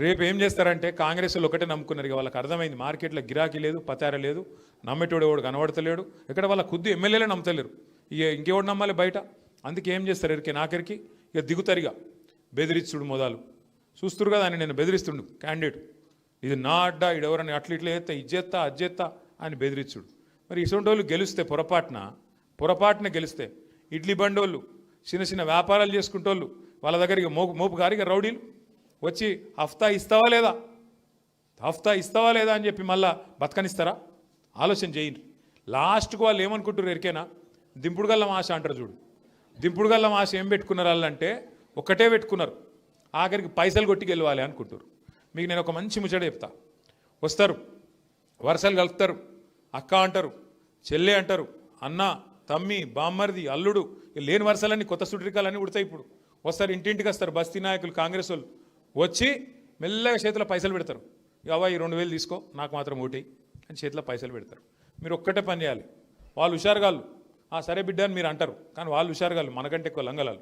రేపు ఏం చేస్తారంటే కాంగ్రెస్ వాళ్ళు ఒకటే నమ్ముకున్నారు. ఇక వాళ్ళకి అర్థమైంది, మార్కెట్లో గిరాకీ లేదు, పతార లేదు, నమ్మేటోడు ఎవడు కనబడతలేడు, ఇక్కడ వాళ్ళ కొద్ది ఎమ్మెల్యేలే నమ్మతలేరు, ఇక ఇంకెవడు నమ్మాలి బయట. అందుకే ఏం చేస్తారు, ఎరికే నాకెరికి ఇక దిగుతారిగా బెదిరిస్తుడు మొదలు చూస్తురు కదా అని. నేను బెదిరిస్తుండు క్యాండిడేట్, ఇది నా అడ్డా, ఇడెవరని అట్లా ఇట్లా చేస్తా, ఇజ్జెత్తా అజ్జెత్తా అని బెదిరిస్తుడు. మరి ఇటువంటి వాళ్ళు గెలిస్తే పొరపాటున గెలిస్తే ఇడ్లీ బండోళ్ళు, చిన్న చిన్న వ్యాపారాలు చేసుకుంటోళ్ళు, వాళ్ళ దగ్గరికి మోపు గారిగా రౌడీలు వచ్చి హఫ్తా ఇస్తావా లేదా అని చెప్పి మళ్ళా బతకనిస్తారా? ఆలోచన చేయండి. లాస్ట్కు వాళ్ళు ఏమనుకుంటారు ఎరికేనా, దింపుడు గల్లం ఆశ అంటారు చూడు. దింపుడు గల్లం ఆశ ఏం పెట్టుకున్నారు వాళ్ళంటే ఒక్కటే పెట్టుకున్నారు, ఆఖరికి పైసలు కొట్టి గెలవాలి అనుకుంటారు. మీకు నేను ఒక మంచి ముచ్చట చెప్తా. వస్తారు, వరుసలు కలుపుతారు, అక్క అంటారు, చెల్లె అంటారు, అన్న, తమ్మి, బామ్మర్ది, అల్లుడు, లేని వరుసలన్నీ కొత్త సుట్రికాలన్నీ ఉడతాయి. ఇప్పుడు వస్తారు, ఇంటింటికి వస్తారు బస్తీ నాయకులు, కాంగ్రెస్ వాళ్ళు వచ్చి మెల్లగా చేతిలో పైసలు పెడతారు. అవ్వ ఈ 2000 తీసుకో, నాకు మాత్రం ఓటి అని చేతిలో పైసలు పెడతారు. మీరు ఒక్కటే పని చేయాలి. వాళ్ళు హుషారుగాళ్ళు, సరే బిడ్డ అని మీరు అంటారు, కానీ వాళ్ళు హుషారుగాళ్ళు మనకంటే ఎక్కువ లంగలాలు.